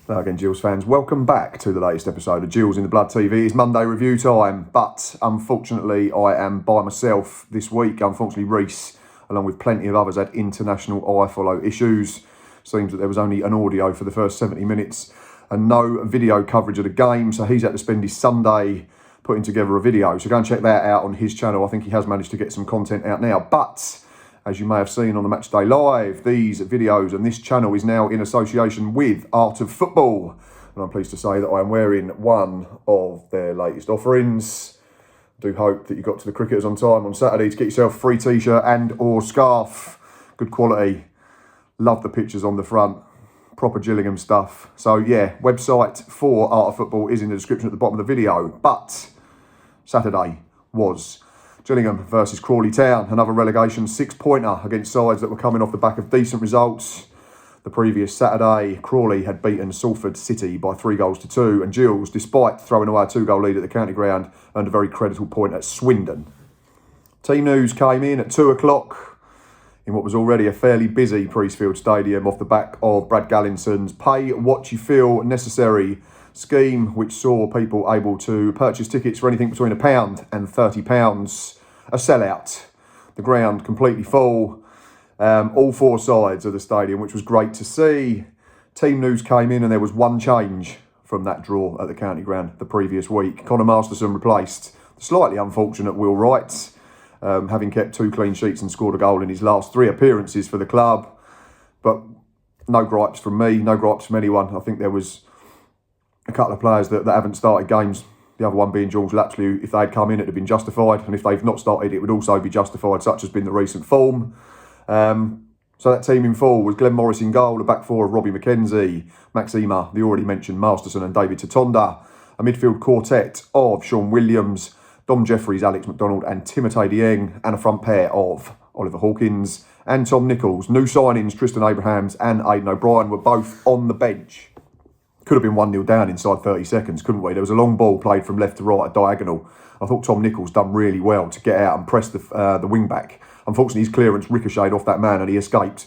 Hello again, Gills fans. Welcome back to the latest episode of Gills in the Blood TV. It's Monday review time, but unfortunately I am by myself this week. Unfortunately, Rhys, along with plenty of others, had international IFollow issues. Seems that there was only an audio for the first 70 minutes and no video coverage of the game, so he's had to spend his Sunday putting together a video. So go and check that out on his channel. I think he has managed to get some content out now, but as you may have seen on the Matchday Live, these videos and this channel is now in association with Art of Football. And I'm pleased to say that I am wearing one of their latest offerings. I do hope that you got to the Cricketers on time on Saturday to get yourself a free t-shirt and or scarf. Good quality. Love the pictures on the front. Proper Gillingham stuff. So yeah, website for Art of Football is in the description at the bottom of the video. But Saturday was Gillingham versus Crawley Town, another relegation six-pointer against sides that were coming off the back of decent results. The previous Saturday, Crawley had beaten Salford City by 3-2, and Gills, despite throwing away a 2-goal lead at the county ground, earned a very creditable point at Swindon. Team news came in at 2 o'clock in what was already a fairly busy Priestfield Stadium off the back of Brad Gallinson's pay what you feel necessary scheme, which saw people able to purchase tickets for anything between £1 and £30, a sellout. The ground completely full, all four sides of the stadium, which was great to see. Team news came in and there was one change from that draw at the county ground the previous week. Connor Masterson replaced the slightly unfortunate Will Wright, having kept 2 clean sheets and scored a goal in his last 3 appearances for the club. But no gripes from me, no gripes from anyone. I think there was a couple of players that haven't started games, the other one being George Lapsley, who, if they'd come in, it'd have been justified, and if they've not started, it would also be justified, such has been the recent form. So that team in full was Glenn Morris in goal, a back four of Robbie McKenzie, Max Ema, the already mentioned Masterson and David Tatonda, a midfield quartet of Sean Williams, Dom Jeffries, Alex McDonald and Timothée Dieng, and a front pair of Oliver Hawkins and Tom Nichols. New signings, Tristan Abrahams and Aidan O'Brien, were both on the bench. Could have been 1-0 down inside 30 seconds, couldn't we? There was a long ball played from left to right, a diagonal. I thought Tom Nichols done really well to get out and press the wing back. Unfortunately, his clearance ricocheted off that man and he escaped.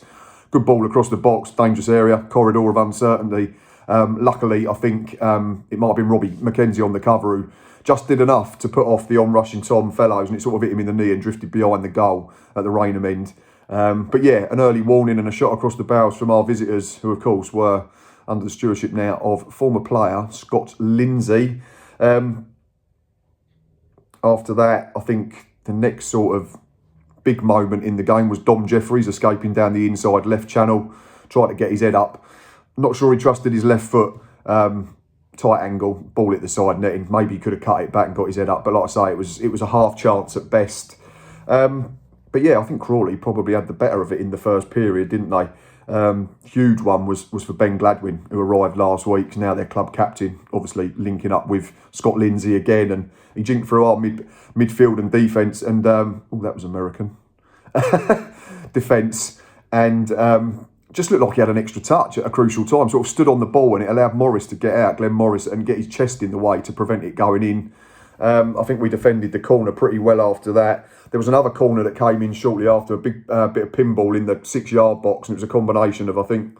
Good ball across the box, dangerous area, corridor of uncertainty. Luckily, I think it might have been Robbie McKenzie on the cover who just did enough to put off the on-rushing Tom Fellows, and it sort of hit him in the knee and drifted behind the goal at the Rainham end. But yeah, an early warning and a shot across the bows from our visitors, who of course were under the stewardship now of former player Scott Lindsay. After that, I think the next sort of big moment in the game was Dom Jeffries escaping down the inside left channel, tried to get his head up. Not sure he trusted his left foot. Tight angle, ball at the side netting. Maybe he could have cut it back and got his head up, but like I say, it was a half chance at best. But yeah, I think Crawley probably had the better of it in the first period, didn't they? Huge one was for Ben Gladwin, who arrived last week, now their club captain, obviously linking up with Scott Lindsay again, and he jinked through our midfield and defence, and that was American defence, and just looked like he had an extra touch at a crucial time, sort of stood on the ball, and it allowed Morris to get out, Glenn Morris, and get his chest in the way to prevent it going in. I think we defended the corner pretty well after that. There was another corner that came in shortly after, a big bit of pinball in the 6-yard box, and it was a combination of, I think,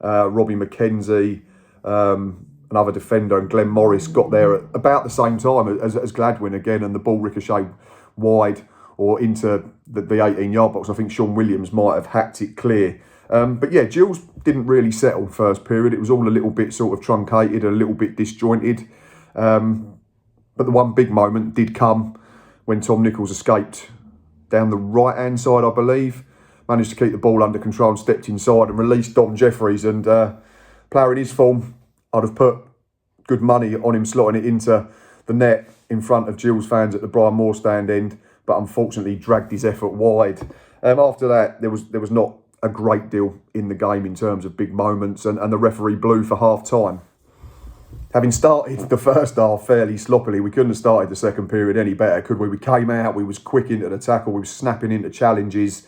Robbie McKenzie, another defender, and Glenn Morris got there at about the same time as Gladwin again, and the ball ricocheted wide or into the 18-yard box. I think Sean Williams might have hacked it clear. But yeah, Gills didn't really settle first period. It was all a little bit sort of truncated, a little bit disjointed. But the one big moment did come when Tom Nichols escaped down the right-hand side, I believe. Managed to keep the ball under control and stepped inside and released Dom Jeffries. And player in his form, I'd have put good money on him slotting it into the net in front of Gills fans at the Brian Moore stand end, but unfortunately dragged his effort wide. After that, there was not a great deal in the game in terms of big moments, and the referee blew for half-time. Having started the first half fairly sloppily, we couldn't have started the second period any better, could we? We came out, we was quick into the tackle, we was snapping into challenges.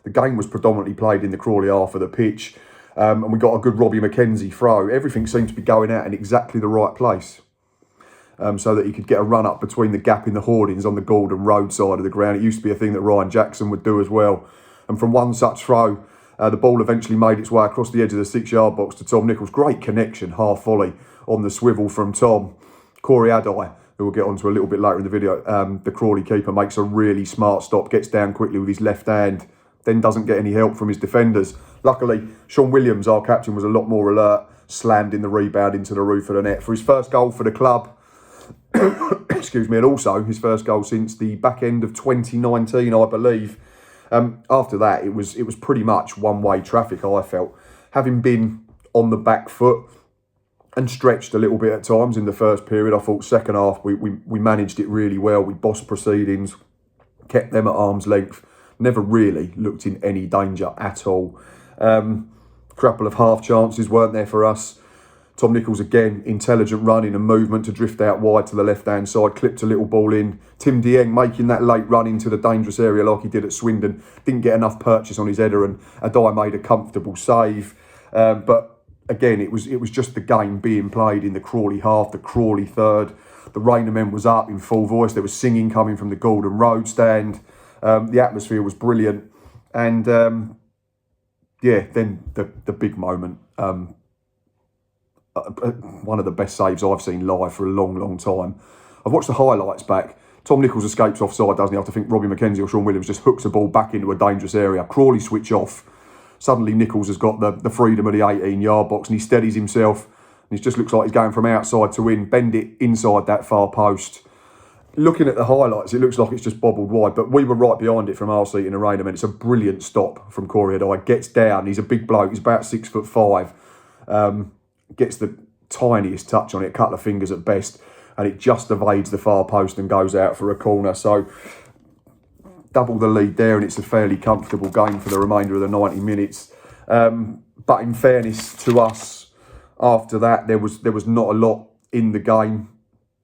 The game was predominantly played in the Crawley half of the pitch, and we got a good Robbie McKenzie throw. Everything seemed to be going out in exactly the right place, so that he could get a run up between the gap in the hoardings on the Gordon Road side of the ground. It used to be a thing that Ryan Jackson would do as well. And from one such throw, The ball eventually made its way across the edge of the 6-yard box to Tom Nichols. Great connection, half volley on the swivel from Tom. Corey Adai, who we'll get onto a little bit later in the video, the Crawley keeper, makes a really smart stop, gets down quickly with his left hand, then doesn't get any help from his defenders. Luckily, Sean Williams, our captain, was a lot more alert, slammed in the rebound into the roof of the net for his first goal for the club. Excuse me, and also his first goal since the back end of 2019, I believe. After that, it was pretty much one-way traffic, I felt. Having been on the back foot and stretched a little bit at times in the first period, I thought second half we managed it really well. We bossed proceedings, kept them at arm's length, never really looked in any danger at all. Couple of half chances weren't there for us. Tom Nichols again, intelligent running and movement to drift out wide to the left-hand side, clipped a little ball in. Tim Dieng making that late run into the dangerous area like he did at Swindon. Didn't get enough purchase on his header, and Adai made a comfortable save. But again, it was just the game being played in the Crawley half, the Crawley third. The Rainier was up in full voice. There was singing coming from the Gordon Road stand. The atmosphere was brilliant. And then the big moment. One of the best saves I've seen live for a long, long time. I've watched the highlights back. Tom Nichols escapes offside, doesn't he? I think Robbie McKenzie or Sean Williams just hooks the ball back into a dangerous area. Crawley switch off. Suddenly Nichols has got the freedom of the 18-yard box and he steadies himself. And it just looks like he's going from outside to in. Bend it inside that far post. Looking at the highlights, it looks like it's just bobbled wide, but we were right behind it from our seat in the rain. It's a brilliant stop from Corey Adai. Gets down. He's a big bloke. He's about 6'5". Gets the tiniest touch on it, a couple of fingers at best, and it just evades the far post and goes out for a corner. So double the lead there, and it's a fairly comfortable game for the remainder of the 90 minutes. But in fairness to us, after that, there was not a lot in the game.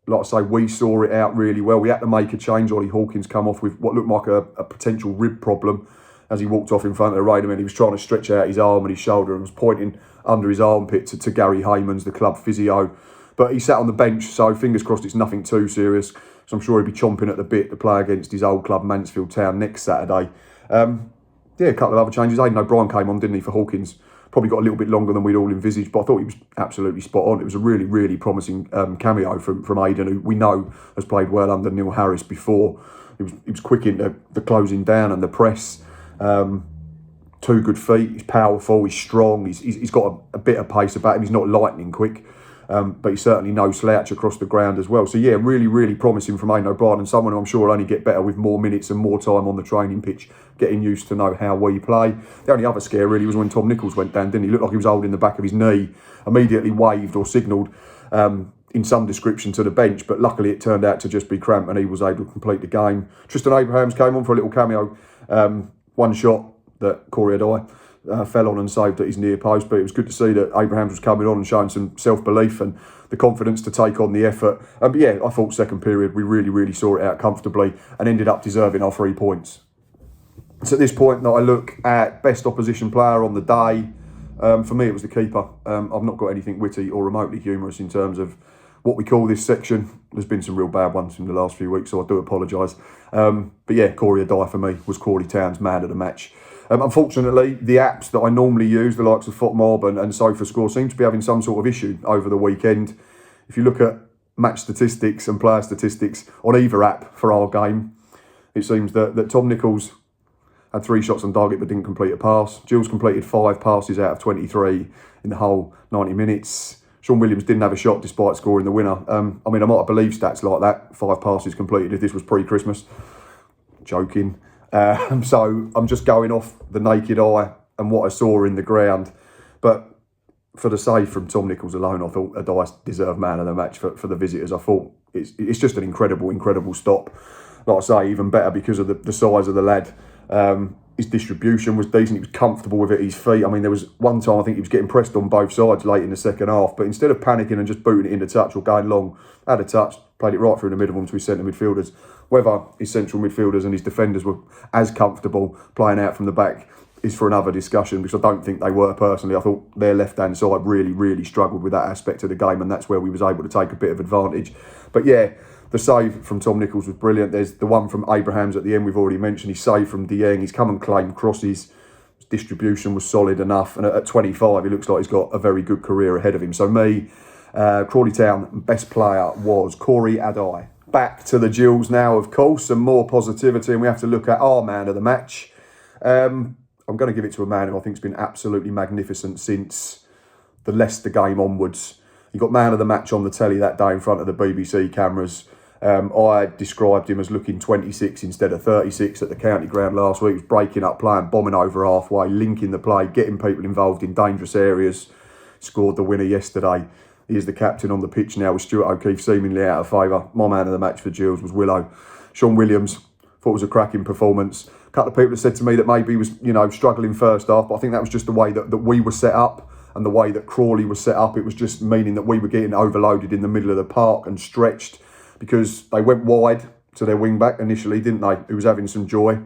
Like I say, we saw it out really well. We had to make a change. Ollie Hawkins come off with what looked like a potential rib problem as he walked off in front of the Rainier. He was trying to stretch out his arm and his shoulder and was pointing under his armpit to Gary Haymans, the club physio. But he sat on the bench, so fingers crossed it's nothing too serious. So I'm sure he'll be chomping at the bit to play against his old club, Mansfield Town, next Saturday. A couple of other changes. Aidan O'Brien came on, didn't he, for Hawkins? Probably got a little bit longer than we'd all envisaged, but I thought he was absolutely spot on. It was a really, really promising cameo from Aidan, who we know has played well under Neil Harris before. He was quick into the closing down and the press. 2 good feet. He's powerful. He's strong. He's got a bit of pace about him. He's not lightning quick, but he's certainly no slouch across the ground as well. So yeah, really, really promising from Aidan O'Brien, and someone who I'm sure will only get better with more minutes and more time on the training pitch, getting used to know how we play. The only other scare really was when Tom Nichols went down, didn't he? Looked like he was holding the back of his knee. Immediately waved or signalled in some description to the bench, but luckily it turned out to just be cramp and he was able to complete the game. Tristan Abrahams came on for a little cameo. One shot that Corey Adai fell on and saved at his near post, but it was good to see that Abrahams was coming on and showing some self-belief and the confidence to take on the effort. But yeah, I thought second period we really, really saw it out comfortably and ended up deserving our 3 points. It's at this point that I look at best opposition player on the day. For me, it was the keeper. I've not got anything witty or remotely humorous in terms of what we call this section. There's been some real bad ones in the last few weeks, so I do apologise. But yeah, Corey Adai for me was Crawley Town's man of the match. Unfortunately, the apps that I normally use, the likes of FotMob and SofaScore, seem to be having some sort of issue over the weekend. If you look at match statistics and player statistics on either app for our game, it seems that Tom Nichols had 3 shots on target but didn't complete a pass. Gills completed 5 passes out of 23 in the whole 90 minutes. Sean Williams didn't have a shot despite scoring the winner. I might have believed stats like that, 5 passes completed if this was pre-Christmas. Joking. So I'm just going off the naked eye and what I saw in the ground. But for the save from Tom Nichols alone, I thought Adai deserved man of the match for the visitors. I thought it's just an incredible stop. Like I say, even better because of the size of the lad. His distribution was decent. He was comfortable with it at his feet. I mean, there was one time I think he was getting pressed on both sides late in the second half, but instead of panicking and just booting it into touch or going long, had a touch, played it right through the middle of them to his centre midfielders. Whether his central midfielders and his defenders were as comfortable playing out from the back is for another discussion, because I don't think they were personally. I thought their left-hand side really struggled with that aspect of the game, and that's where we was able to take a bit of advantage. But yeah, the save from Tom Nichols was brilliant. There's the one from Abrahams at the end we've already mentioned. His save from Dieng. He's come and claimed crosses. His distribution was solid enough, and at 25, he looks like he's got a very good career ahead of him. So me, Crawley Town best player was Corey Adai. Back to the Gills now, of course, some more positivity, and we have to look at our man of the match. I'm going to give it to a man who I think has been absolutely magnificent since the Leicester game onwards. He got man of the match on the telly that day in front of the BBC cameras. I described him as looking 26 instead of 36 at the county ground last week. He was breaking up play and bombing over halfway, linking the play, getting people involved in dangerous areas. Scored the winner yesterday. He is the captain on the pitch now with Stuart O'Keefe seemingly out of favour. My man of the match for Gills was Willow. Sean Williams, thought it was a cracking performance. A couple of people have said to me that maybe he was, struggling first half, but I think that was just the way that we were set up. And the way that Crawley was set up, it was just meaning that we were getting overloaded in the middle of the park and stretched, because they went wide to their wing back initially, didn't they? Who was having some joy.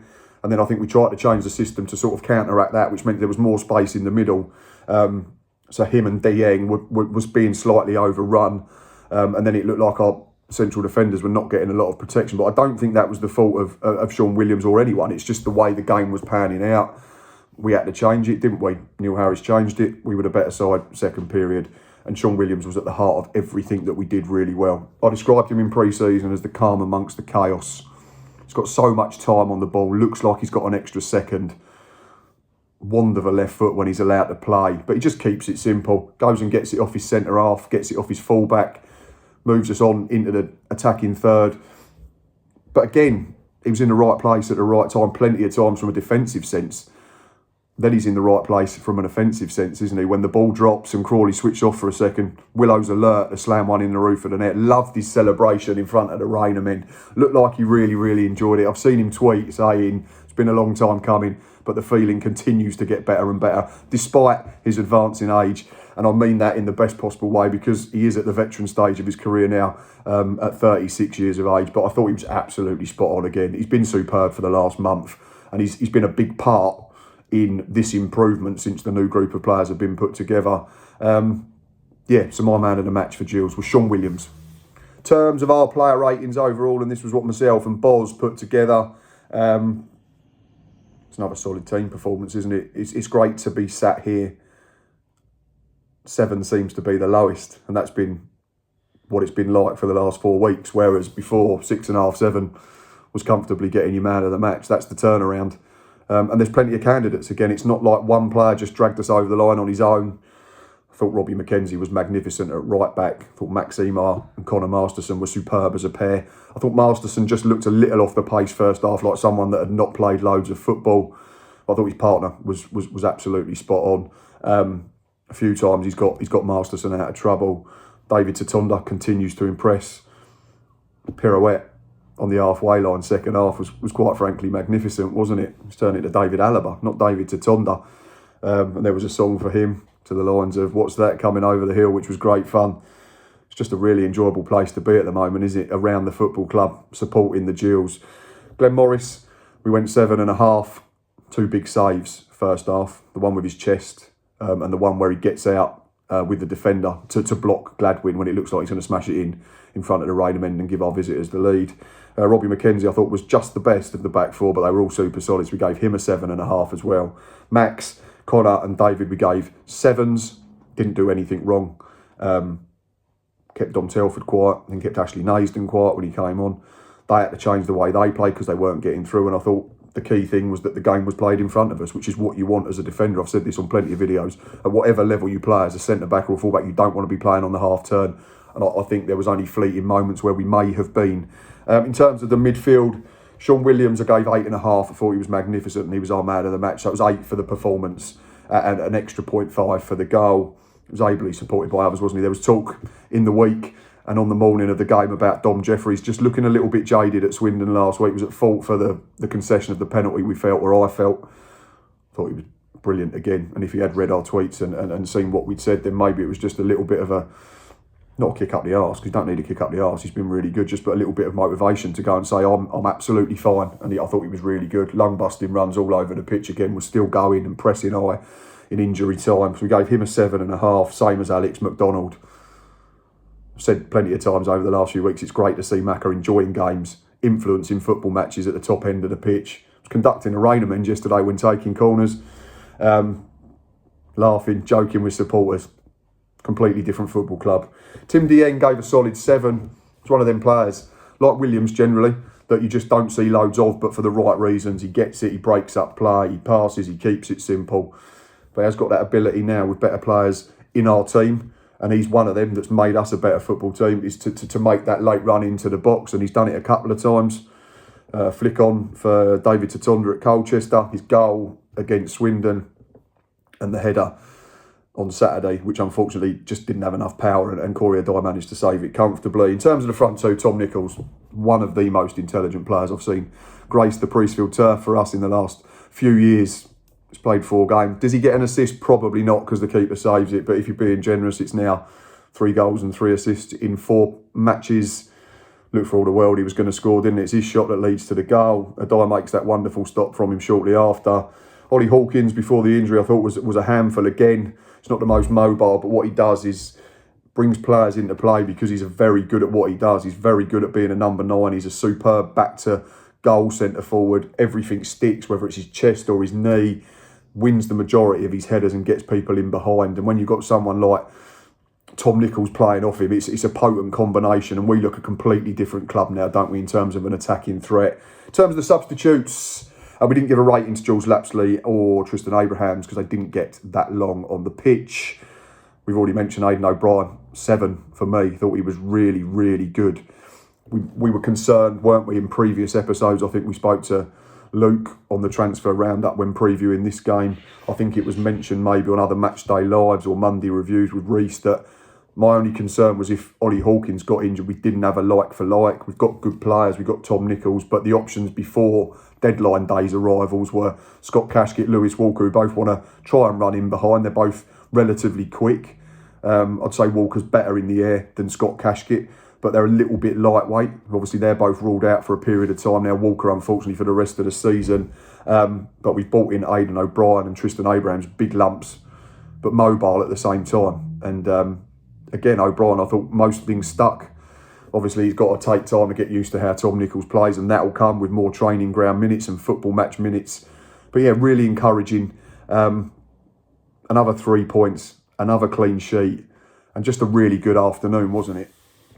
And then I think we tried to change the system to sort of counteract that, which meant there was more space in the middle. So him and Dieng was being slightly overrun. And then it looked like our central defenders were not getting a lot of protection. But I don't think that was the fault of Sean Williams or anyone. It's just the way the game was panning out. We had to change it, didn't we? Neil Harris changed it. We were the better side second period. And Sean Williams was at the heart of everything that we did really well. I described him in pre-season as the calm amongst the chaos. He's got so much time on the ball. Looks like he's got an extra second. Wand of a left foot when he's allowed to play. But he just keeps it simple. Goes and gets it off his centre half. Gets it off his full-back. Moves us on into the attacking third. But again, he was in the right place at the right time. Plenty of times from a defensive sense. Then he's in the right place from an offensive sense, isn't he? When the ball drops and Crawley switched off for a second, Willow's alert to slam one in the roof of the net. Loved his celebration in front of the Rainier. Looked like he really, really enjoyed it. I've seen him tweet saying it's been a long time coming, but the feeling continues to get better and better, despite his advancing age. And I mean that in the best possible way, because he is at the veteran stage of his career now, at 36 years of age. But I thought he was absolutely spot on again. He's been superb for the last month, and he's been a big part in this improvement since the new group of players have been put together. So my man of the match for Gills was Sean Williams. In terms of our player ratings overall, and this was what myself and Boz put together, it's another solid team performance, isn't it? It's great to be sat here. 7 seems to be the lowest, and that's been what it's been like for the last 4 weeks, whereas before 6.5, 7 was comfortably getting your man of the match. That's the turnaround. And there's plenty of candidates. Again, it's not like one player just dragged us over the line on his own. I thought Robbie McKenzie was magnificent at right back. I thought Max Emar and Connor Masterson were superb as a pair. I thought Masterson just looked a little off the pace first half, like someone that had not played loads of football. I thought his partner was absolutely spot on. A few times he's got Masterson out of trouble. David Tatonda continues to impress. Pirouette on the halfway line, second half, was quite frankly magnificent, wasn't it? He was turning to David Alaba, not David Tatonda. And there was a song for him to the lines of "What's That Coming Over the Hill," which was great fun. It's just a really enjoyable place to be at the moment, isn't it? Around the football club, supporting the Gills. Glenn Morris, we went 7.5. 2 big saves first half. The one with his chest and the one where he gets out with the defender to block Gladwin when it looks like he's going to smash it in front of the Rainier and give our visitors the lead. Robbie McKenzie, I thought, was just the best of the back four, but they were all super solid, so we gave him a 7.5 as well. Max, Connor and David, we gave 7s. Didn't do anything wrong. Kept Dom Telford quiet and kept Ashley Naisden quiet when he came on. They had to change the way they played because they weren't getting through, and I thought the key thing was that the game was played in front of us, which is what you want as a defender. I've said this on plenty of videos. At whatever level you play as a centre-back or a full-back, you don't want to be playing on the half-turn. And I think there was only fleeting moments where we may have been. In terms of the midfield, Sean Williams, I gave 8.5. I thought he was magnificent and he was our man of the match. So it was 8 for the performance and an extra 0.5 for the goal. It was ably supported by others, wasn't he? There was talk in the week and on the morning of the game about Dom Jeffries just looking a little bit jaded at Swindon last week. Was at fault for the concession of the penalty we felt, or I felt. Thought he was brilliant again. And if he had read our tweets and seen what we'd said, then maybe it was just a little bit of a, not a kick up the arse, because you don't need to kick up the arse. He's been really good, just but a little bit of motivation to go and say, I'm absolutely fine. And I thought he was really good. Lung-busting runs all over the pitch again, was still going and pressing high in injury time. So we gave him a 7.5, same as Alex McDonald. I've said plenty of times over the last few weeks, it's great to see Macca enjoying games, influencing football matches at the top end of the pitch. I was conducting a Rainier yesterday when taking corners. Laughing, joking with supporters. Completely different football club. Tim Dieng gave a solid 7. He's one of them players, like Williams generally, that you just don't see loads of, but for the right reasons. He gets it, he breaks up play, he passes, he keeps it simple. But he has got that ability now with better players in our team, and he's one of them that's made us a better football team, is to make that late run into the box, and he's done it a couple of times. Flick on for David Tatonda at Colchester, his goal against Swindon, and the header on Saturday, which unfortunately just didn't have enough power, and Corey Adai managed to save it comfortably. In terms of the front two, Tom Nichols, one of the most intelligent players I've seen grace the Priestfield turf for us in the last few years. He's played 4 games. Does he get an assist? Probably not, because the keeper saves it, but if you're being generous, it's now 3 goals and 3 assists in 4 matches. Looked for all the world he was going to score, didn't it? It's his shot that leads to the goal. Adai makes that wonderful stop from him shortly after. Ollie Hawkins, before the injury, I thought was a handful again. He's not the most mobile, but what he does is brings players into play because he's very good at what he does. He's very good at being a number 9. He's a superb back-to-goal centre-forward. Everything sticks, whether it's his chest or his knee, wins the majority of his headers and gets people in behind. And when you've got someone like Tom Nichols playing off him, it's a potent combination, and we look a completely different club now, don't we, in terms of an attacking threat. In terms of the substitutes, we didn't give a rating to Jules Lapsley or Tristan Abrahams because they didn't get that long on the pitch. We've already mentioned Aidan O'Brien, 7 for me. Thought he was really, really good. We were concerned, weren't we, in previous episodes? I think we spoke to Luke on the transfer roundup when previewing this game. I think it was mentioned maybe on other Matchday Lives or Monday reviews with Rhys that my only concern was if Ollie Hawkins got injured, we didn't have a like for like. We've got good players, we've got Tom Nichols, but the options before deadline day's arrivals were Scott Cashkett, Lewis Walker, who both want to try and run in behind. They're both relatively quick. I'd say Walker's better in the air than Scott Cashkett, but they're a little bit lightweight. Obviously, they're both ruled out for a period of time now. Walker, unfortunately, for the rest of the season. But we've brought in Aidan O'Brien and Tristan Abrahams, big lumps, but mobile at the same time. And again, O'Brien, I thought most things stuck. Obviously, he's got to take time to get used to how Tom Nichols plays, and that will come with more training ground minutes and football match minutes. But yeah, really encouraging. Another 3 points, another clean sheet, and just a really good afternoon, wasn't it?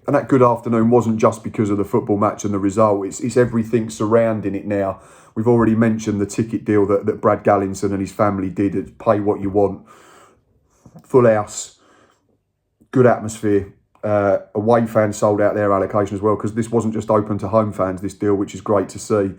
And that good afternoon wasn't just because of the football match and the result. It's everything surrounding it now. We've already mentioned the ticket deal that Brad Gallinson and his family did. It's pay what you want. Full house. Good atmosphere. Away fans sold out their allocation as well, because this wasn't just open to home fans, this deal, which is great to see.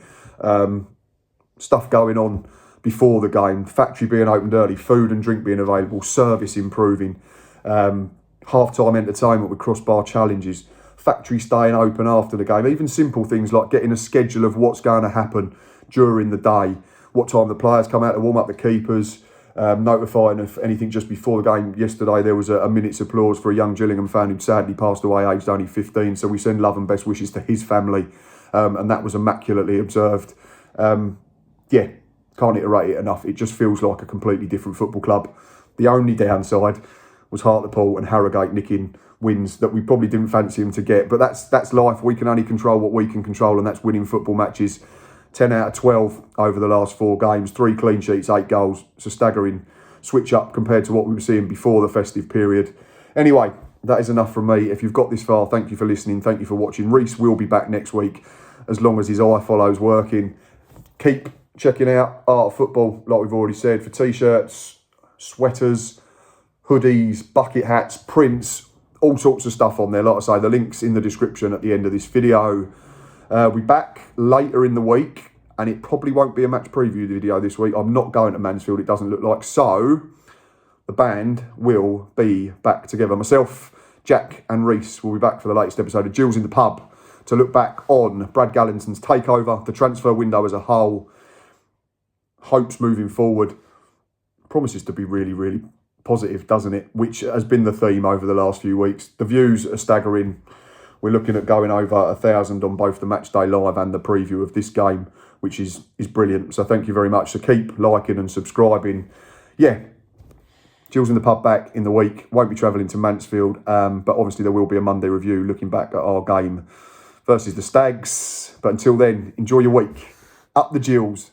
Stuff going on before the game, factory being opened early, food and drink being available, service improving, half-time entertainment with crossbar challenges, factory staying open after the game, even simple things like getting a schedule of what's going to happen during the day, what time the players come out to warm up the keepers, notifying of anything just before the game. Yesterday there was a minute's applause for a young Gillingham fan who'd sadly passed away, aged only 15, so we send love and best wishes to his family, and that was immaculately observed. Yeah, can't iterate it enough. It just feels like a completely different football club. The only downside was Hartlepool and Harrogate nicking wins that we probably didn't fancy them to get, but that's life. We can only control what we can control, and that's winning football matches. 10 out of 12 over the last 4 games, 3 clean sheets, 8 goals. It's a staggering switch up compared to what we were seeing before the festive period. Anyway, that is enough from me. If you've got this far, thank you for listening. Thank you for watching. Rhys will be back next week as long as his IFollow's working. Keep checking out Art of Football, like we've already said, for t-shirts, sweaters, hoodies, bucket hats, prints, all sorts of stuff on there. Like I say, the link's in the description at the end of this video. We'll be back later in the week, and it probably won't be a match preview video this week. I'm not going to Mansfield, it doesn't look like. So, the band will be back together. Myself, Jack and Rhys will be back for the latest episode of Gills in the Pub to look back on Brad Gallinson's takeover, the transfer window as a whole, hopes moving forward. Promises to be really, really positive, doesn't it? Which has been the theme over the last few weeks. The views are staggering. We're looking at going over 1,000 on both the Matchday Live and the preview of this game, which is brilliant. So thank you very much. So keep liking and subscribing. Yeah, Gills in the Pub back in the week. Won't be travelling to Mansfield, but obviously there will be a Monday review looking back at our game versus the Stags. But until then, enjoy your week. Up the Gills.